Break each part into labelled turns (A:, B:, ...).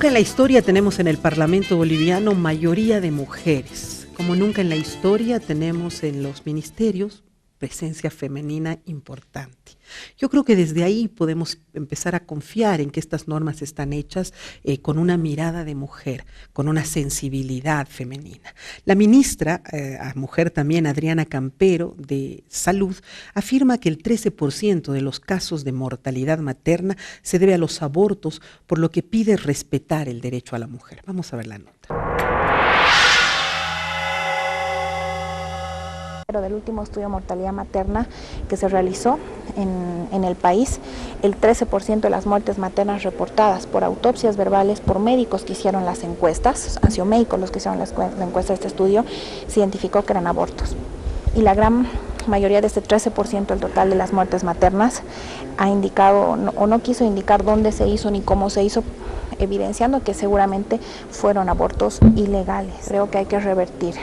A: nunca en la historia tenemos en el Parlamento boliviano mayoría de mujeres. Como nunca en la historia tenemos en los ministerios presencia femenina importante. Yo creo que desde ahí podemos empezar a confiar en que estas normas están hechas con una mirada de mujer, con una sensibilidad femenina. La ministra, mujer también, Adriana Campero, de Salud, afirma que el 13% de los casos de mortalidad materna se debe a los abortos, por lo que pide respetar el derecho a la mujer. Vamos a ver la nota.
B: Del último estudio de mortalidad materna que se realizó en el país, el 13% de las muertes maternas reportadas por autopsias verbales por médicos que hicieron las encuestas, han sido médicos los que hicieron la encuesta de este estudio, se identificó que eran abortos. Y la gran mayoría de este 13% del total de las muertes maternas ha indicado o no quiso indicar dónde se hizo ni cómo se hizo, evidenciando que seguramente fueron abortos ilegales. Creo que hay que revertir.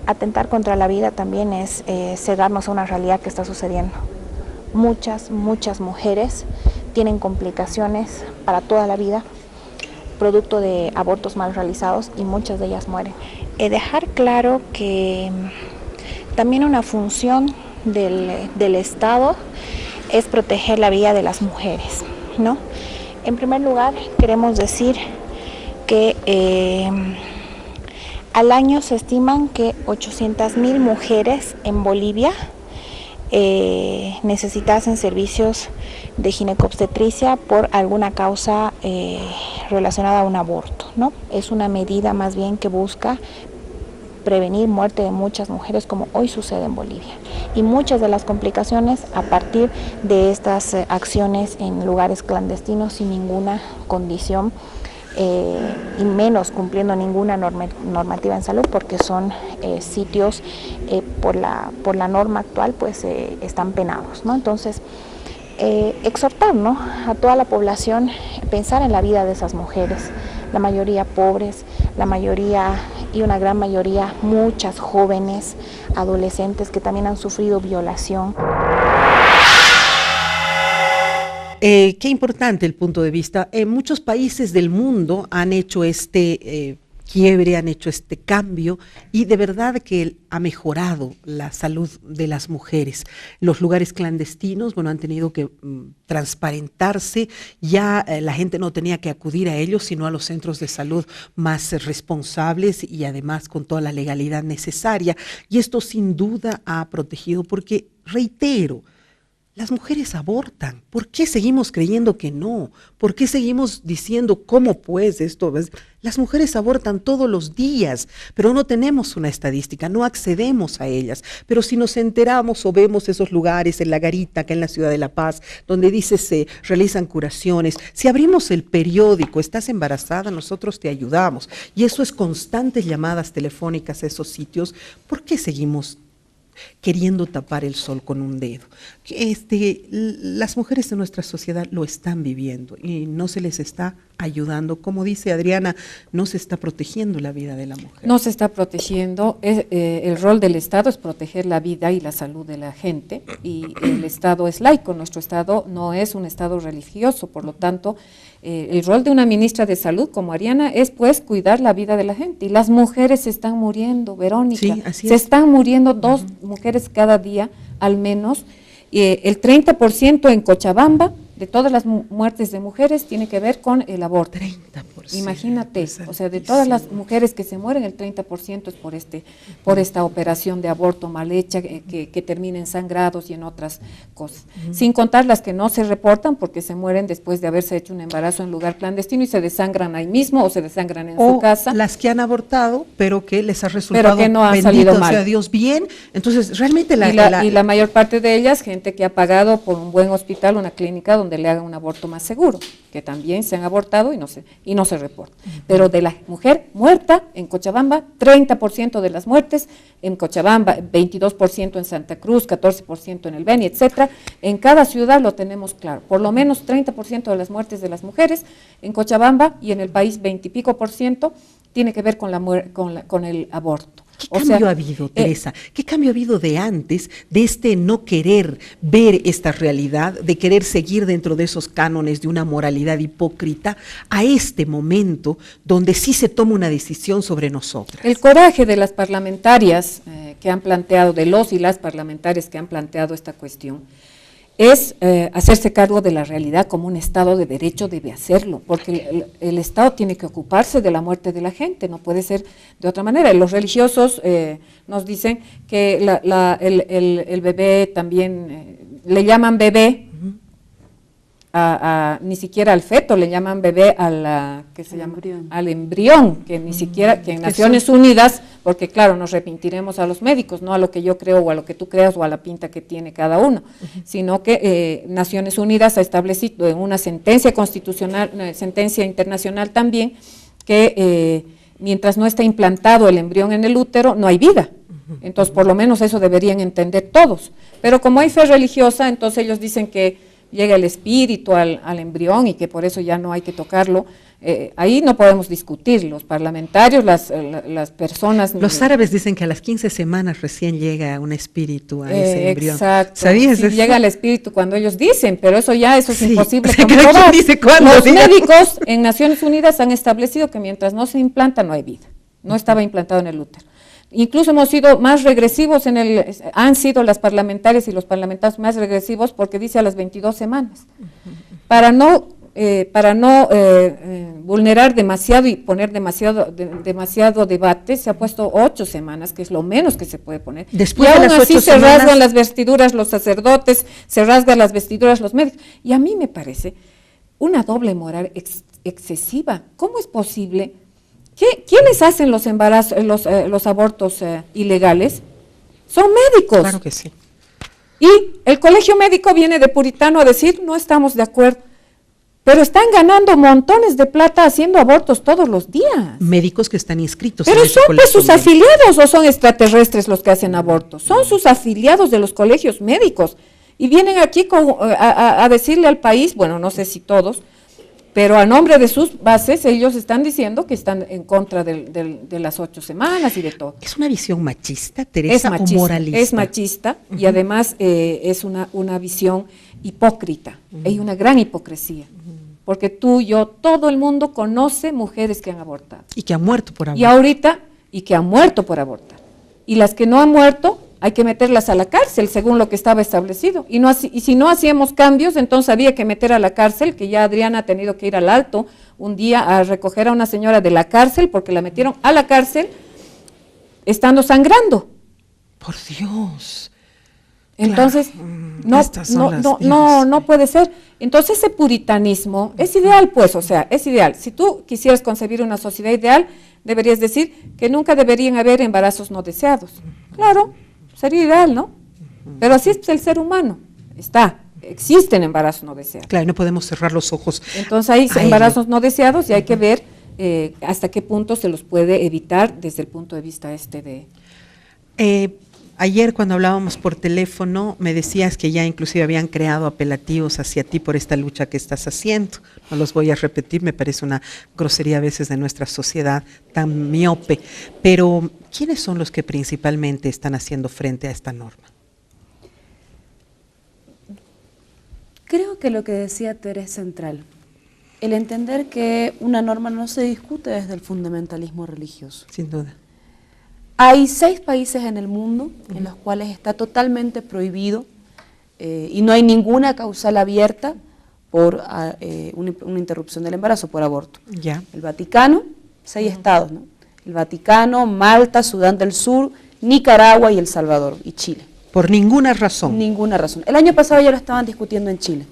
B: Atentar contra la vida también es cegarnos a una realidad que está sucediendo. Muchas mujeres tienen complicaciones para toda la vida, producto de abortos mal realizados, y muchas de ellas mueren. Dejar claro que también una función del Estado es proteger la vida de las mujeres, ¿no? En primer lugar, queremos decir que al año se estiman que 800.000 mujeres en Bolivia necesitasen servicios de ginecobstetricia por alguna causa relacionada a un aborto, ¿no? Es una medida más bien que busca prevenir muerte de muchas mujeres, como hoy sucede en Bolivia. Y muchas de las complicaciones a partir de estas acciones en lugares clandestinos sin ninguna condición, y menos cumpliendo ninguna normativa en salud, porque son sitios por la norma actual pues están penados, ¿no? Entonces exhortar, ¿no?, a toda la población pensar en la vida de esas mujeres, la mayoría pobres, la mayoría y una gran mayoría muchas jóvenes, adolescentes que también han sufrido violación.
A: Qué importante el punto de vista. Muchos países del mundo han hecho este quiebre, han hecho este cambio, y de verdad que ha mejorado la salud de las mujeres. Los lugares clandestinos, bueno, han tenido que transparentarse, ya la gente no tenía que acudir a ellos, sino a los centros de salud más responsables y además con toda la legalidad necesaria. Y esto sin duda ha protegido, porque, reitero, las mujeres abortan. ¿Por qué seguimos creyendo que no? ¿Por qué seguimos diciendo cómo pues esto? Las mujeres abortan todos los días, pero no tenemos una estadística, no accedemos a ellas. Pero si nos enteramos o vemos esos lugares en La Garita, acá en la ciudad de La Paz, donde dice se realizan curaciones, si abrimos el periódico, estás embarazada, nosotros te ayudamos. Y eso es constantes llamadas telefónicas a esos sitios. ¿Por qué seguimos queriendo tapar el sol con un dedo? Las mujeres de nuestra sociedad lo están viviendo y no se les está ayudando. Como dice Adriana, no se está protegiendo la vida de la mujer.
C: No se está protegiendo. El rol del Estado es proteger la vida y la salud de la gente, y el Estado es laico. Nuestro Estado no es un Estado religioso, por lo tanto, el rol de una ministra de Salud como Ariana es pues cuidar la vida de la gente, y las mujeres se están muriendo, Verónica,
A: sí, así
C: se
A: es.
C: Están muriendo 2 mujeres cada día al menos. El 30% en Cochabamba de todas las muertes de mujeres tiene que ver con el aborto.
A: 30%.
C: Imagínate, o sea, de todas las mujeres que se mueren, el 30% es por esta operación de aborto mal hecha, que termina en sangrados y en otras cosas. Sin contar las que no se reportan porque se mueren después de haberse hecho un embarazo en lugar clandestino y se desangran ahí mismo o se desangran en su casa.
A: Las que han abortado, pero que les ha resultado,
C: pero que no han
A: bendito
C: salido mal.
A: sea Dios, bien. Entonces, realmente
C: y la mayor parte de ellas, gente que ha pagado por un buen hospital, una clínica donde le hagan un aborto más seguro, que también se han abortado y no se reporta. Pero de la mujer muerta en Cochabamba, 30% de las muertes en Cochabamba, 22% en Santa Cruz, 14% en el Beni, etcétera. En cada ciudad lo tenemos claro. Por lo menos 30% de las muertes de las mujeres en Cochabamba, y en el país 20 y pico % tiene que ver con el aborto.
A: ¿Qué cambio ha habido, Teresa? ¿Qué cambio ha habido de antes, de este no querer ver esta realidad, de querer seguir dentro de esos cánones de una moralidad hipócrita, a este momento donde sí se toma una decisión sobre nosotras?
C: El coraje de las parlamentarias que han planteado, de los y las parlamentarias que han planteado esta cuestión, es hacerse cargo de la realidad como un Estado de derecho debe hacerlo, porque el Estado tiene que ocuparse de la muerte de la gente, no puede ser de otra manera. Los religiosos nos dicen que el bebé también, le llaman bebé, ni siquiera al feto, le llaman bebé al embrión, que ni siquiera, que en Naciones Unidas, porque claro, nos arrepentiremos a los médicos, no a lo que yo creo o a lo que tú creas o a la pinta que tiene cada uno, sino que Naciones Unidas ha establecido en una sentencia constitucional, una sentencia internacional también, que mientras no está implantado el embrión en el útero, no hay vida. Entonces, por lo menos eso deberían entender todos. Pero como hay fe religiosa, entonces ellos dicen que llega el espíritu al embrión y que por eso ya no hay que tocarlo. Ahí no podemos discutir, los parlamentarios, las personas.
A: Los árabes dicen que a las 15 semanas recién llega un espíritu a ese embrión.
C: Exacto.
A: ¿Sabías
C: sí,
A: eso?
C: Llega el espíritu cuando ellos dicen, pero eso es
A: Sí,
C: imposible
A: o sea,
C: comprobar.
A: ¿quién dice cuándo?
C: Los
A: Diga.
C: médicos en Naciones Unidas han establecido que mientras no se implanta no hay vida. No estaba implantado en el útero. Incluso hemos sido más regresivos han sido las parlamentarias y los parlamentarios más regresivos porque dice a las 22 semanas. Para no vulnerar demasiado y poner demasiado debate, se ha puesto 8 semanas, que es lo menos que se puede poner.
A: Después
C: y
A: de
C: aún
A: las
C: así
A: 8
C: se
A: semanas,
C: rasgan las vestiduras los sacerdotes, se rasgan las vestiduras los médicos. Y a mí me parece una doble moral excesiva. ¿Cómo es posible? ¿Quiénes hacen los embarazos, los abortos ilegales? Son médicos.
A: Claro que sí.
C: Y el colegio médico viene de puritano a decir, no estamos de acuerdo. Pero están ganando montones de plata haciendo abortos todos los días.
A: Médicos que están inscritos.
C: Pero
A: en ese
C: son pues
A: colegio
C: sus
A: médico.
C: afiliados o son extraterrestres los que hacen abortos. Son sus afiliados de los colegios médicos. Y vienen aquí a decirle al país, bueno, no sé si todos, pero a nombre de sus bases, ellos están diciendo que están en contra de las 8 semanas y de todo.
A: ¿Es una visión machista, Teresa, o moralista?
C: Es machista y además es una visión hipócrita. Hay una gran hipocresía. Porque tú, yo, todo el mundo conoce mujeres que han abortado.
A: Y que han muerto por abortar.
C: Y ahorita, y que han muerto por abortar. Y las que no han muerto, hay que meterlas a la cárcel, según lo que estaba establecido. Y si no hacíamos cambios, entonces había que meter a la cárcel, que ya Adriana ha tenido que ir al Alto un día a recoger a una señora de la cárcel, porque la metieron a la cárcel estando sangrando.
A: Por Dios.
C: Entonces,
A: Claro.
C: no puede ser. Entonces ese puritanismo es ideal, pues, o sea, es ideal. Si tú quisieras concebir una sociedad ideal, deberías decir que nunca deberían haber embarazos no deseados. Claro, sería ideal, ¿no? Pero así es el ser humano. Existen embarazos no deseados.
A: Claro, no podemos cerrar los ojos.
C: Entonces hay embarazos no deseados y hay que ver hasta qué punto se los puede evitar desde el punto de vista
A: Ayer cuando hablábamos por teléfono me decías que ya inclusive habían creado apelativos hacia ti por esta lucha que estás haciendo. No los voy a repetir, me parece una grosería a veces de nuestra sociedad tan miope. Pero, ¿quiénes son los que principalmente están haciendo frente a esta norma?
D: Creo que lo que decía Tere es central. El entender que una norma no se discute desde el fundamentalismo religioso.
A: Sin duda.
D: Hay 6 países en el mundo en los cuales está totalmente prohibido y no hay ninguna causal abierta por una interrupción del embarazo por aborto.
A: Ya.
D: El Vaticano, 6 estados, ¿no? El Vaticano, Malta, Sudán del Sur, Nicaragua y El Salvador y Chile.
A: Por ninguna razón.
D: Ninguna razón. El año pasado ya lo estaban discutiendo en Chile.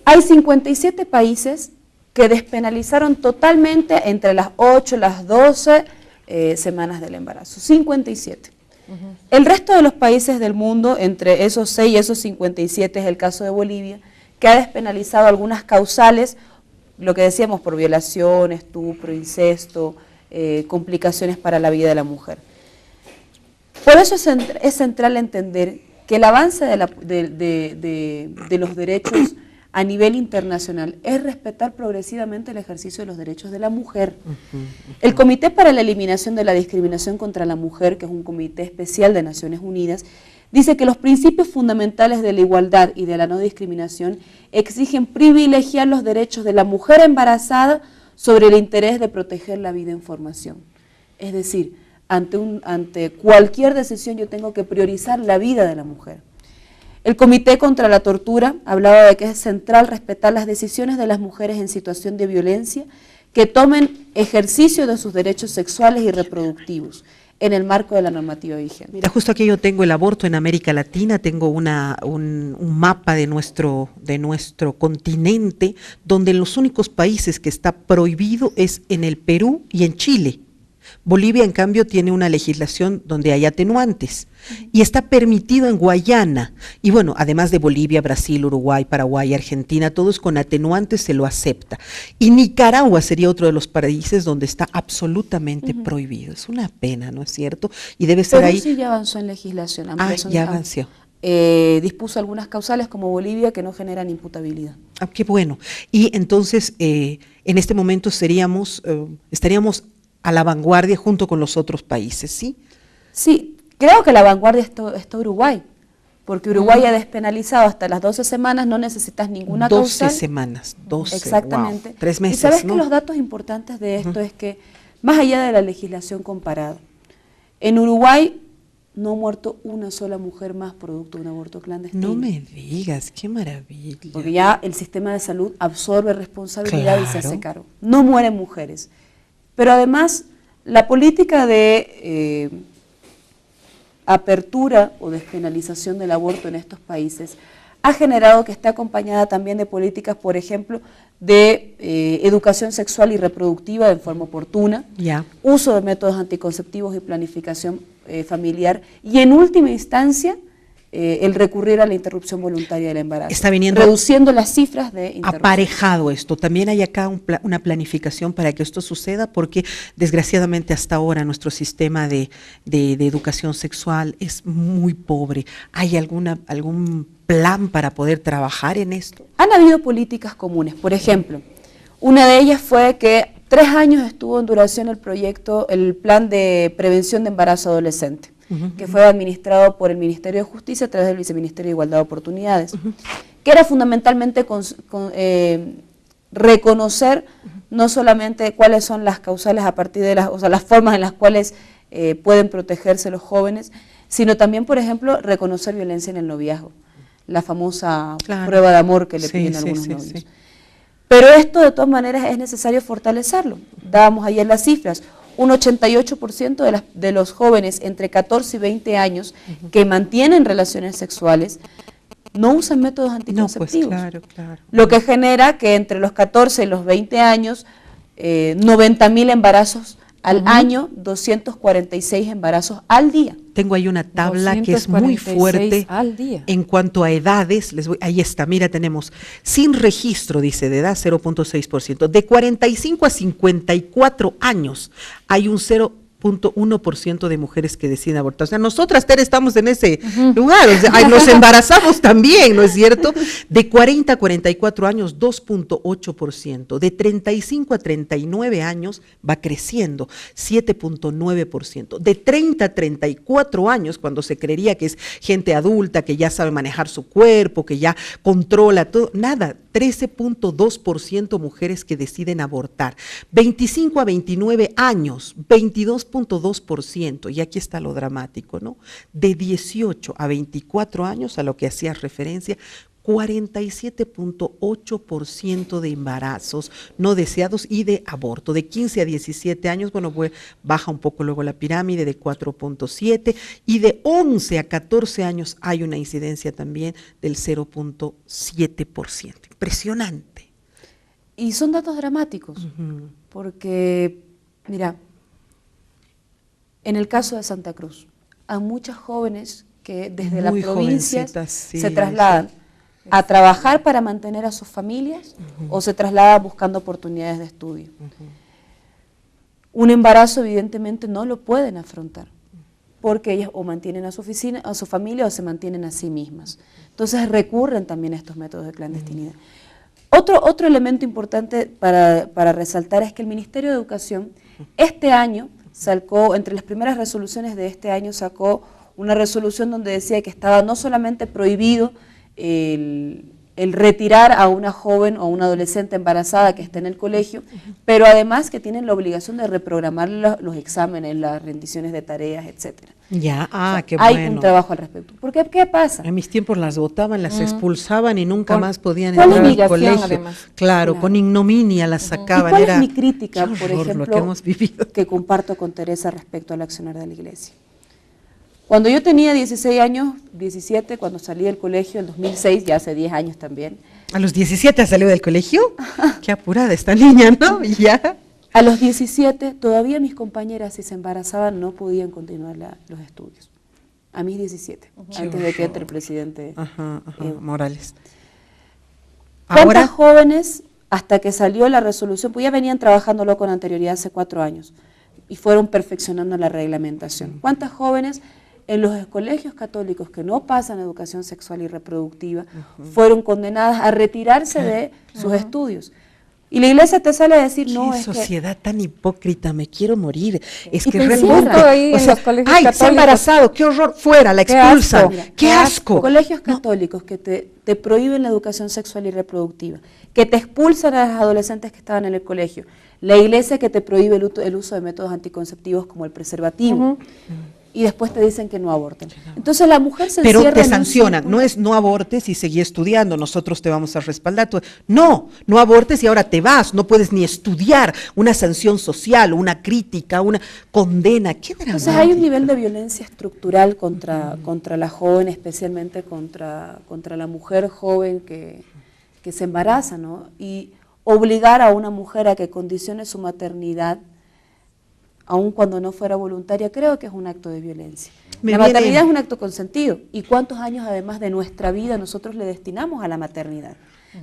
D: Hay 57 países que despenalizaron totalmente entre las 8 y las 12 semanas del embarazo, 57. El resto de los países del mundo, entre esos 6 y esos 57 es el caso de Bolivia, que ha despenalizado algunas causales, lo que decíamos por violación, estupro, incesto, complicaciones para la vida de la mujer. Por eso es central entender que el avance de los derechos a nivel internacional es respetar progresivamente el ejercicio de los derechos de la mujer. El Comité para la Eliminación de la Discriminación contra la Mujer, que es un comité especial de Naciones Unidas, dice que los principios fundamentales de la igualdad y de la no discriminación exigen privilegiar los derechos de la mujer embarazada sobre el interés de proteger la vida en formación. Es decir, ante cualquier decisión yo tengo que priorizar la vida de la mujer. El Comité contra la Tortura hablaba de que es central respetar las decisiones de las mujeres en situación de violencia que tomen ejercicio de sus derechos sexuales y reproductivos en el marco de la normativa vigente.
A: Mira, justo aquí yo tengo el aborto en América Latina, tengo un mapa de nuestro continente, donde los únicos países que está prohibido es en el Perú y en Chile. Bolivia, en cambio, tiene una legislación donde hay atenuantes y está permitido en Guayana. Y bueno, además de Bolivia, Brasil, Uruguay, Paraguay, Argentina, todos con atenuantes se lo acepta. Y Nicaragua sería otro de los países donde está absolutamente prohibido. Es una pena, ¿no es cierto? Y debe ser ahí.
D: Sí ya avanzó en legislación.
A: Ya avanzó.
D: Dispuso algunas causales como Bolivia que no generan imputabilidad.
A: Qué bueno. Y entonces, en este momento estaríamos a la vanguardia junto con los otros países, ¿sí?
D: Sí, creo que la vanguardia está Uruguay, porque Uruguay ha despenalizado hasta las 12 semanas, no necesitas ninguna
A: 12
D: causal.
A: 12 semanas, 12,
D: exactamente.
A: Wow, 3 meses,
D: y sabes
A: ¿no?
D: que los datos importantes de esto es que, más allá de la legislación comparada, en Uruguay no ha muerto una sola mujer más producto de un aborto clandestino.
A: No me digas, qué maravilla.
D: Porque ya el sistema de salud absorbe responsabilidad y se
A: Claro.
D: hace cargo. No mueren mujeres. Pero además, la política de apertura o despenalización del aborto en estos países ha generado que esté acompañada también de políticas, por ejemplo, de educación sexual y reproductiva en forma oportuna, uso de métodos anticonceptivos y planificación familiar, y en última instancia, el recurrir a la interrupción voluntaria del embarazo,
A: está viniendo
D: reduciendo las cifras de interrupción.
A: Aparejado esto, también hay acá una planificación para que esto suceda, porque desgraciadamente hasta ahora nuestro sistema de educación sexual es muy pobre. ¿Hay algún plan para poder trabajar en esto?
D: Han habido políticas comunes, por ejemplo, una de ellas fue que 3 años estuvo en duración el plan de prevención de embarazo adolescente, que fue administrado por el Ministerio de Justicia a través del Viceministerio de Igualdad de Oportunidades, que era fundamentalmente reconocer no solamente cuáles son las causales a partir de las formas en las cuales pueden protegerse los jóvenes, sino también, por ejemplo, reconocer violencia en el noviazgo, la famosa prueba de amor que le piden algunos novios. Sí. Pero esto, de todas maneras, es necesario fortalecerlo. Dábamos ayer las cifras. Un 88% de los jóvenes entre 14 y 20 años que mantienen relaciones sexuales no usan métodos anticonceptivos.
A: No, pues claro.
D: Lo que genera que entre los 14 y los 20 años, 90.000 embarazos al año, 246 embarazos al día.
A: Tengo ahí una tabla que es muy fuerte
C: al día.
A: En cuanto a edades. Ahí está, mira, tenemos sin registro, dice, de edad 0.6%. De 45 a 54 años hay un 0.1% de mujeres que deciden abortar. O sea, nosotras, Tere, estamos en ese lugar, o sea, nos embarazamos también, ¿no es cierto? De 40 a 44 años, 2.8%. De 35 a 39 años va creciendo, 7.9%. De 30 a 34 años, cuando se creería que es gente adulta, que ya sabe manejar su cuerpo, que ya controla todo, nada, 13.2% mujeres que deciden abortar. 25 a 29 años, 22.2%, y aquí está lo dramático, ¿no? De 18 a 24 años, a lo que hacías referencia, 47.8% de embarazos no deseados y de aborto. De 15 a 17 años, bueno, pues baja un poco luego la pirámide, de 4.7%, y de 11 a 14 años hay una incidencia también del 0.7%. Impresionante.
D: Y son datos dramáticos, porque, mira, en el caso de Santa Cruz, hay muchas jóvenes que desde la provincia se trasladan a trabajar para mantener a sus familias o se trasladan buscando oportunidades de estudio. Un embarazo evidentemente no lo pueden afrontar. porque ellas o mantienen a su oficina, a su familia, o se mantienen a sí mismas. Entonces recurren también a estos métodos de clandestinidad. Otro elemento importante para resaltar es que el Ministerio de Educación este año sacó, entre las primeras resoluciones de este año, sacó una resolución donde decía que estaba no solamente prohibido el retirar a una joven o una adolescente embarazada que esté en el colegio, pero además que tienen la obligación de reprogramar los exámenes, las rendiciones de tareas, etcétera.
A: Ya, qué
D: hay
A: bueno.
D: un trabajo al respecto. Porque, ¿qué pasa?
A: En mis tiempos las botaban, las expulsaban y nunca más podían
C: con
A: entrar al
C: humillación,
A: colegio.
C: Además.
A: Claro, con ignominia las
D: ¿Y
A: sacaban.
D: cuál
A: Era,
D: es mi crítica,
A: qué
D: por
A: horror
D: ejemplo,
A: lo que hemos vivido.
D: que comparto con Teresa respecto al accionar de la Iglesia? Cuando yo tenía 16 años, 17, cuando salí del colegio en 2006, ya hace 10 años también.
A: ¿A los 17 salió del colegio? Qué apurada esta niña, ¿no? Y ya.
D: A los 17, todavía mis compañeras, si se embarazaban, no podían continuar los estudios. A mis 17, antes de que entre el presidente
A: Morales.
D: ¿Cuántas jóvenes, hasta que salió la resolución, pues ya venían trabajándolo con anterioridad hace 4 años, y fueron perfeccionando la reglamentación? ¿Cuántas jóvenes en los colegios católicos que no pasan educación sexual y reproductiva fueron condenadas a retirarse de sus estudios? Y la Iglesia te sale a decir, no,
A: qué
D: es
A: sociedad tan hipócrita, me quiero morir. Es
C: Y
A: que
C: te
A: realmente,
C: encierra ahí en los colegios
A: ay, se ha
C: católicos.
A: embarazado, qué horror, fuera, la
C: Qué
A: expulsan,
C: asco.
D: Mira,
A: qué asco.
D: Colegios católicos que te prohíben la educación sexual y reproductiva, que te expulsan a las adolescentes que estaban en el colegio, la Iglesia que te prohíbe el uso de métodos anticonceptivos como el preservativo, y después te dicen que no aborten. Entonces la mujer se
A: Pero
D: encierra
A: te
D: en un
A: sancionan,
D: círculo.
A: no es no abortes y seguí estudiando, nosotros te vamos a respaldar. No abortes y ahora te vas, no puedes ni estudiar, una sanción social, una crítica, una condena. ¿Qué
D: Entonces hay un nivel de violencia estructural contra la joven, especialmente contra la mujer joven que se embaraza, ¿no? Y obligar a una mujer a que condicione su maternidad, aun cuando no fuera voluntaria, creo que es un acto de violencia. La maternidad es un acto consentido. ¿Y cuántos años además de nuestra vida nosotros le destinamos a la maternidad?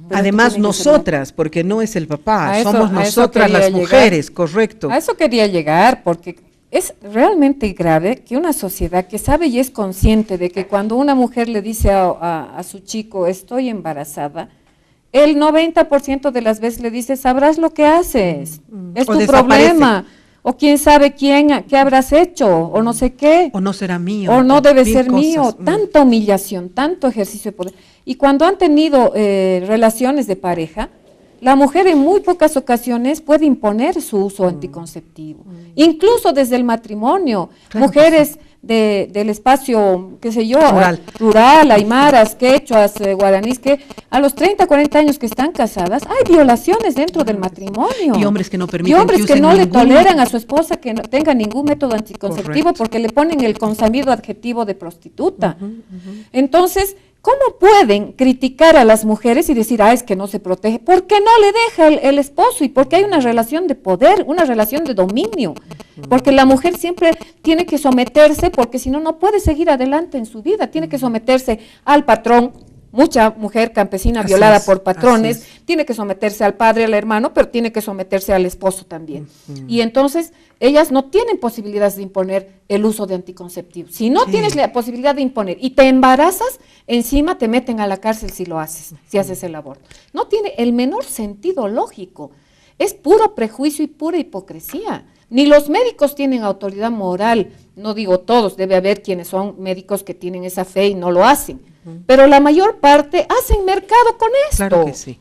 D: Pero
A: además nosotras, porque no es el papá, somos
C: a eso
A: nosotras
C: quería
A: las mujeres, correcto.
C: A eso quería llegar, porque es realmente grave que una sociedad que sabe y es consciente de que cuando una mujer le dice a su chico, estoy embarazada, el 90% de las veces le dice, sabrás lo que haces, es
A: O
C: tu
A: desaparece.
C: problema. O quién sabe qué habrás hecho, o no sé qué.
A: O no será mío.
C: O no debe ser
A: cosas.
C: mío. Tanta humillación, tanto ejercicio de poder. Y cuando han tenido relaciones de pareja, la mujer en muy pocas ocasiones puede imponer su uso anticonceptivo. Incluso desde el matrimonio.
A: Claro,
C: mujeres del espacio, qué sé yo,
A: Rural.
C: aymaras, quechuas, guaraníes, que a los 30, 40 años que están casadas, hay violaciones dentro del matrimonio.
A: Y hombres que no permiten
C: Y hombres que
A: usen
C: no le
A: ningún-
C: toleran a su esposa que no tenga ningún método anticonceptivo
A: Correcto.
C: porque le ponen el consabido adjetivo de prostituta. Entonces, ¿cómo pueden criticar a las mujeres y decir, es que no se protege? ¿Por qué no le deja el esposo? Y porque hay una relación de poder, una relación de dominio. Porque la mujer siempre tiene que someterse, porque si no, no puede seguir adelante en su vida. Tiene que someterse al patrón. Mucha mujer campesina
A: Así
C: violada
A: es,
C: por patrones,
A: así
C: tiene que someterse al padre, al hermano, pero tiene que someterse al esposo también. Y entonces ellas no tienen posibilidades de imponer el uso de anticonceptivos. Si no tienes la posibilidad de imponer y te embarazas, encima te meten a la cárcel si lo haces, si haces el aborto. No tiene el menor sentido lógico. Es puro prejuicio y pura hipocresía. Ni los médicos tienen autoridad moral, no digo todos, debe haber quienes son médicos que tienen esa fe y no lo hacen. Pero la mayor parte hacen mercado con esto.
A: Claro que sí.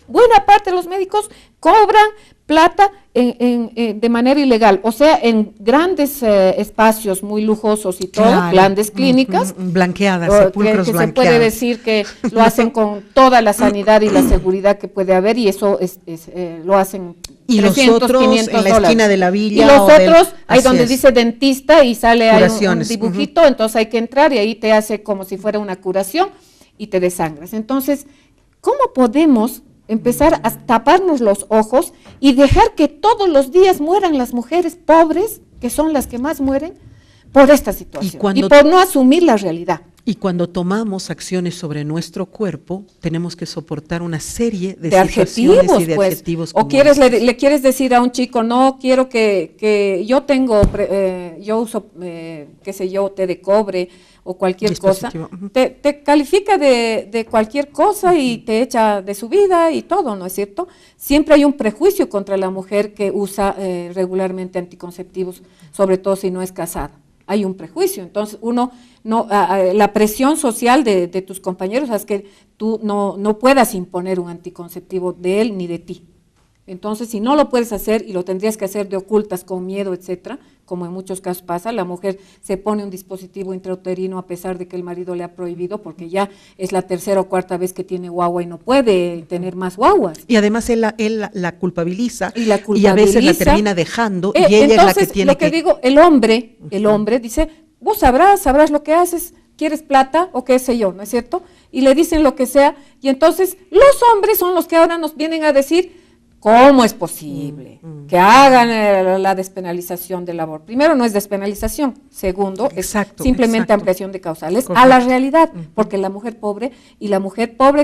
C: Buena parte de los médicos cobran plata de manera ilegal, o sea, en grandes espacios muy lujosos y todo,
A: Claro.
C: grandes clínicas.
A: Blanqueadas,
C: o
A: sepulcros
C: que se
A: blanqueados.
C: puede decir que lo hacen con toda la sanidad y la seguridad que puede haber, y eso lo hacen
A: Y los
C: 300,
A: otros
C: 500
A: en la
C: dólares.
A: esquina de la villa.
C: Y los
A: o del-
C: otros, ahí
A: así
C: donde
A: es.
C: dice dentista y sale ahí un
A: Curaciones,
C: dibujito, entonces hay que entrar y ahí te hace como si fuera una curación y te desangras. Entonces, ¿cómo podemos empezar a taparnos los ojos y dejar que todos los días mueran las mujeres pobres, que son las que más mueren, por esta situación?
A: cuando-
C: Y por no asumir la realidad.
A: Y cuando tomamos acciones sobre nuestro cuerpo, tenemos que soportar una serie de
C: adjetivos,
A: situaciones y de
C: pues.
A: adjetivos.
C: O quieres, le quieres decir a un chico, no, quiero que yo tengo, yo uso, qué sé yo, té de cobre o cualquier cosa, te califica de cualquier cosa y te echa de su vida y todo, ¿no es cierto? Siempre hay un prejuicio contra la mujer que usa regularmente anticonceptivos, sobre todo si no es casada. Hay un prejuicio, entonces uno no, la presión social de tus compañeros es que tú no puedas imponer un anticonceptivo de él ni de ti. Entonces, si no lo puedes hacer y lo tendrías que hacer de ocultas con miedo, etcétera, como en muchos casos pasa, la mujer se pone un dispositivo intrauterino a pesar de que el marido le ha prohibido, porque ya es la tercera o cuarta vez que tiene guagua y no puede tener más guaguas.
A: Y además él la culpabiliza y a veces la termina dejando y ella
C: entonces,
A: es la que tiene
C: lo que digo, el hombre dice, vos sabrás lo que haces, quieres plata o qué sé yo, ¿no es cierto? Y le dicen lo que sea, y entonces los hombres son los que ahora nos vienen a decir, ¿cómo es posible que hagan la despenalización del aborto? Primero, no es despenalización. Segundo, es simplemente ampliación de causales a la realidad, porque la mujer pobre,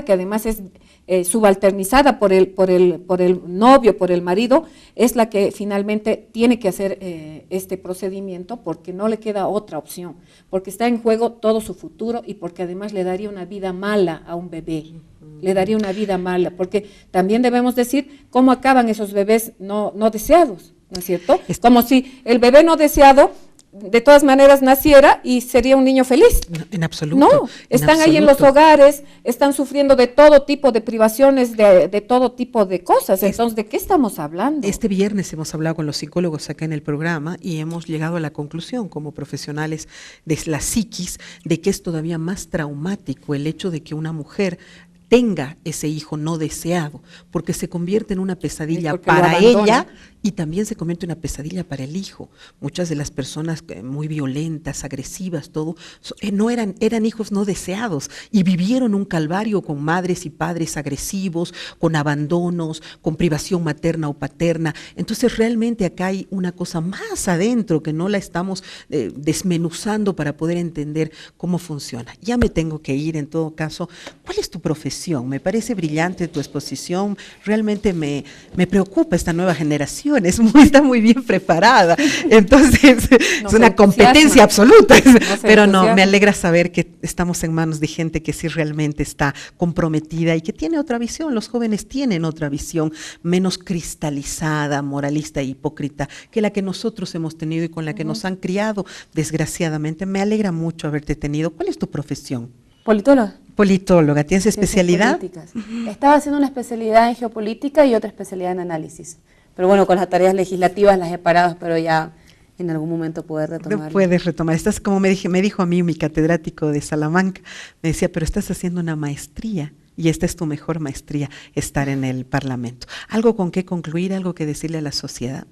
C: que además es subalternizada por el novio, por el marido, es la que finalmente tiene que hacer este procedimiento porque no le queda otra opción, porque está en juego todo su futuro y porque además le daría una vida mala a un bebé. Le daría una vida mala, porque también debemos decir cómo acaban esos bebés no deseados, ¿no es cierto? Como si el bebé no deseado de todas maneras naciera y sería un niño feliz.
A: No, en absoluto.
C: No, están ahí en los hogares, están sufriendo de todo tipo de privaciones, de todo tipo de cosas. Entonces, ¿de qué estamos hablando?
A: Este viernes hemos hablado con los psicólogos acá en el programa y hemos llegado a la conclusión como profesionales de la psiquis de que es todavía más traumático el hecho de que una mujer tenga ese hijo no deseado, porque se convierte en una pesadilla para ella y también se convierte en una pesadilla para el hijo. Muchas de las personas muy violentas, agresivas, todo, eran hijos no deseados y vivieron un calvario con madres y padres agresivos, con abandonos, con privación materna o paterna. Entonces realmente acá hay una cosa más adentro que no la estamos desmenuzando para poder entender cómo funciona. Ya me tengo que ir, en todo caso. ¿Cuál es tu profesión? Me parece brillante tu exposición, realmente me preocupa esta nueva generación, está muy bien preparada, entonces es una competencia absoluta, pero no, me alegra saber que estamos en manos de gente que sí realmente está comprometida y que tiene otra visión. Los jóvenes tienen otra visión menos cristalizada, moralista e hipócrita que la que nosotros hemos tenido y con la que nos han criado, desgraciadamente. Me alegra mucho haberte tenido. ¿Cuál es tu profesión?
D: Politóloga.
A: Politóloga, ¿tienes especialidad?
D: Estaba haciendo una especialidad en geopolítica y otra especialidad en análisis. Pero bueno, con las tareas legislativas las he parado, pero ya en algún momento poder retomar.
A: Puedes retomar. Estás, como me dijo a mí mi catedrático de Salamanca, me decía, pero estás haciendo una maestría y esta es tu mejor maestría, estar en el Parlamento. ¿Algo con qué concluir, algo que decirle a la sociedad?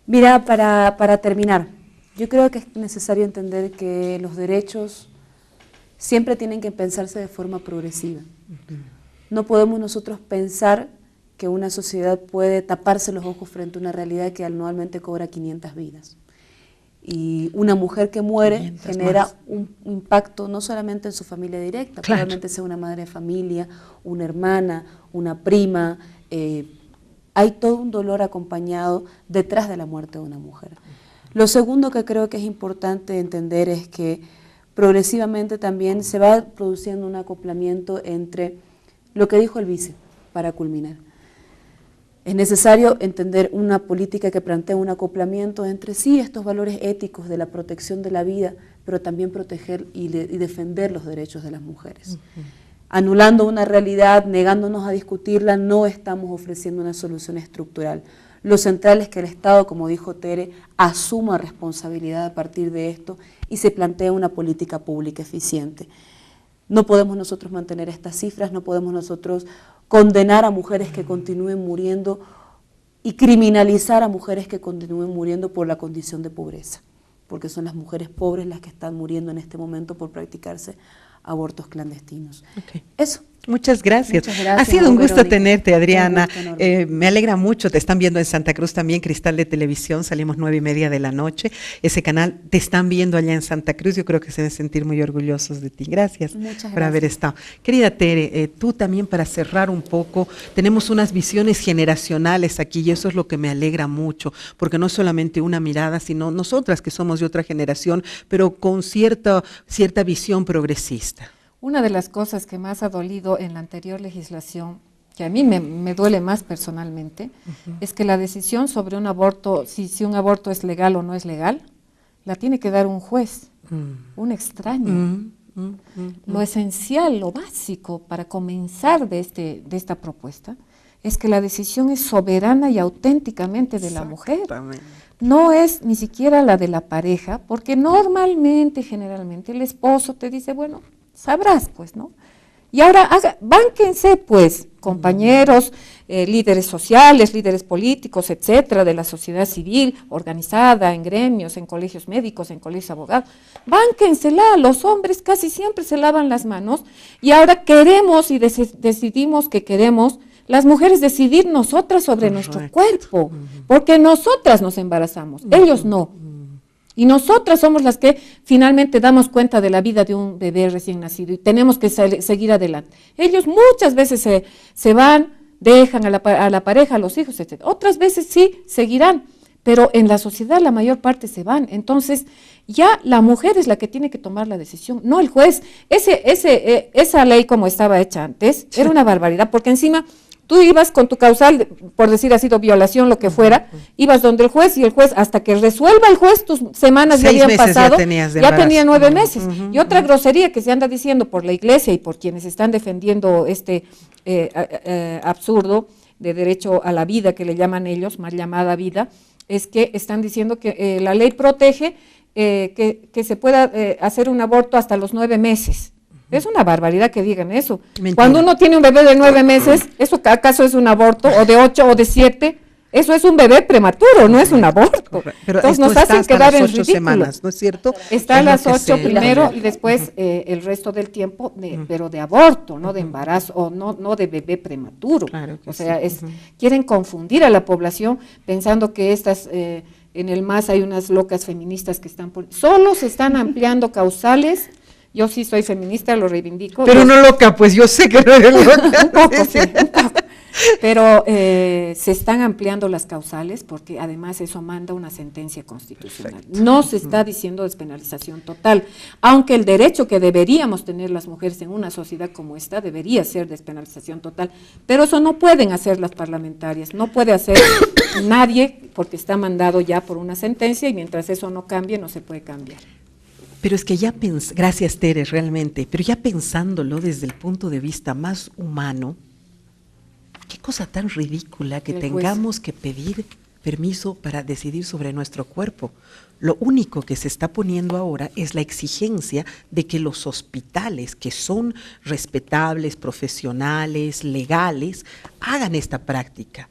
D: Mira, para terminar, yo creo que es necesario entender que los derechos siempre tienen que pensarse de forma progresiva. No podemos nosotros pensar que una sociedad puede taparse los ojos frente a una realidad que anualmente cobra 500 vidas. Y una mujer que muere genera un impacto no solamente en su familia directa, probablemente sea una madre de familia, una hermana, una prima. Hay todo un dolor acompañado detrás de la muerte de una mujer. Lo segundo que creo que es importante entender es que progresivamente también se va produciendo un acoplamiento entre lo que dijo el vice, para culminar. Es necesario entender una política que plantea un acoplamiento entre sí estos valores éticos de la protección de la vida, pero también proteger y defender los derechos de las mujeres. Anulando una realidad, negándonos a discutirla, no estamos ofreciendo una solución estructural. Lo central es que el Estado, como dijo Tere, asuma responsabilidad a partir de esto y se plantee una política pública eficiente. No podemos nosotros mantener estas cifras, no podemos nosotros condenar a mujeres que continúen muriendo y criminalizar a mujeres que continúen muriendo por la condición de pobreza, porque son las mujeres pobres las que están muriendo en este momento por practicarse abortos clandestinos. Eso.
A: Muchas gracias.
D: Muchas gracias,
A: Ha sido un gusto
D: Verónica.
A: tenerte, Adriana.
D: Un gusto enorme.
A: Me alegra mucho, te están viendo en Santa Cruz también, Cristal de Televisión, salimos 9:30 de la noche. Ese canal te están viendo allá en Santa Cruz, yo creo que se deben sentir muy orgullosos de ti. Gracias,
D: Muchas
A: por haber
D: gracias.
A: estado. Querida Tere, tú también para cerrar un poco, tenemos unas visiones generacionales aquí y eso es lo que me alegra mucho, porque no es solamente una mirada, sino nosotras que somos de otra generación, pero con cierta visión progresista.
C: Una de las cosas que más ha dolido en la anterior legislación, que a mí me duele más personalmente, es que la decisión sobre un aborto, si un aborto es legal o no es legal, la tiene que dar un juez, un extraño. Lo esencial, lo básico para comenzar de esta propuesta es que la decisión es soberana y auténticamente de la mujer. No es ni siquiera la de la pareja, porque normalmente, generalmente, el esposo te dice, bueno, sabrás, pues, ¿no? Y ahora, bánquense, pues, compañeros, líderes sociales, líderes políticos, etcétera, de la sociedad civil, organizada en gremios, en colegios médicos, en colegios abogados, bánquensela, los hombres casi siempre se lavan las manos, y ahora queremos y decidimos que queremos las mujeres decidir nosotras sobre nuestro cuerpo, porque nosotras nos embarazamos, ellos no. Y nosotras somos las que finalmente damos cuenta de la vida de un bebé recién nacido y tenemos que seguir adelante. Ellos muchas veces se van, dejan a la pareja, a los hijos, etc. Otras veces sí seguirán, pero en la sociedad la mayor parte se van. Entonces ya la mujer es la que tiene que tomar la decisión, no el juez. Esa ley como estaba hecha antes era una barbaridad, porque encima tú ibas con tu causal, por decir así, violación, lo que fuera, ibas donde el juez y el juez, hasta que resuelva el juez, tus semanas ya habían pasado, ya tenía 9 meses. Y otra grosería que se anda diciendo por la iglesia y por quienes están defendiendo este absurdo de derecho a la vida, que le llaman ellos, mal llamada vida, es que están diciendo que la ley protege que se pueda hacer un aborto hasta los 9 meses. Es una barbaridad que digan eso.
A: Mentira.
C: Cuando uno tiene un bebé de 9 meses, ¿eso acaso es un aborto? ¿O de 8 o de 7? Eso es un bebé prematuro, no es un aborto.
A: Pero
C: entonces nos hacen quedar en ridículo.
A: Semanas, ¿no es cierto?
C: Está a
A: Es
C: las
A: lo que
C: 8
A: se-
C: primero y después el resto del tiempo, pero de aborto, no de embarazo, o no de bebé prematuro.
A: Claro que
C: o sea,
A: sí.
C: quieren confundir a la población pensando que estas, en el MAS hay unas locas feministas que están solo se están ampliando causales. Yo sí soy feminista, lo reivindico.
A: Pero no loca, pues yo sé que no eres loca.
C: Un poco, sí, un poco. Pero se están ampliando las causales porque además eso manda una sentencia constitucional.
A: Perfecto.
C: No se está diciendo despenalización total, aunque el derecho que deberíamos tener las mujeres en una sociedad como esta debería ser despenalización total, pero eso no pueden hacer las parlamentarias, no puede hacer nadie porque está mandado ya por una sentencia y mientras eso no cambie no se puede cambiar.
A: Pero es que ya gracias Tere, realmente, pero ya pensándolo desde el punto de vista más humano, qué cosa tan ridícula que
C: El juez.
A: tengamos que pedir permiso para decidir sobre nuestro cuerpo. Lo único que se está poniendo ahora es la exigencia de que los hospitales, que son respetables, profesionales, legales, hagan esta práctica.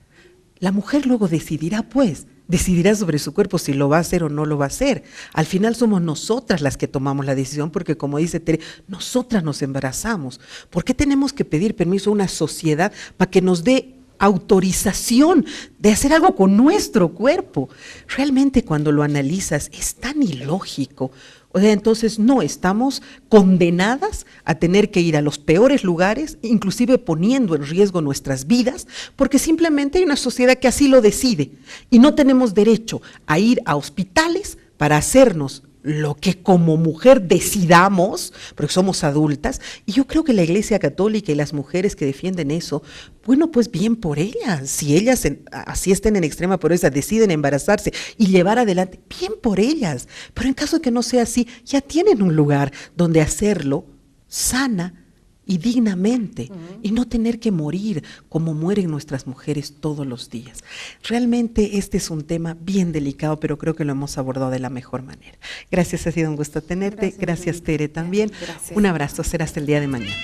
A: La mujer luego decidirá, pues, decidirá sobre su cuerpo si lo va a hacer o no lo va a hacer. Al final somos nosotras las que tomamos la decisión porque, como dice Tere, nosotras nos embarazamos. ¿Por qué tenemos que pedir permiso a una sociedad para que nos dé autorización de hacer algo con nuestro cuerpo? Realmente cuando lo analizas es tan ilógico. O sea, entonces no, estamos condenadas a tener que ir a los peores lugares, inclusive poniendo en riesgo nuestras vidas, porque simplemente hay una sociedad que así lo decide y no tenemos derecho a ir a hospitales para hacernos lo que como mujer decidamos, porque somos adultas, y yo creo que la Iglesia Católica y las mujeres que defienden eso, bueno, pues bien por ellas, si ellas así estén en extrema pobreza, deciden embarazarse y llevar adelante, bien por ellas, pero en caso de que no sea así, ya tienen un lugar donde hacerlo sana y dignamente, y no tener que morir como mueren nuestras mujeres todos los días. Realmente este es un tema bien delicado, pero creo que lo hemos abordado de la mejor manera. Gracias, ha sido un gusto tenerte. Gracias Tere también.
C: Gracias.
A: Un abrazo, será hasta el día de mañana.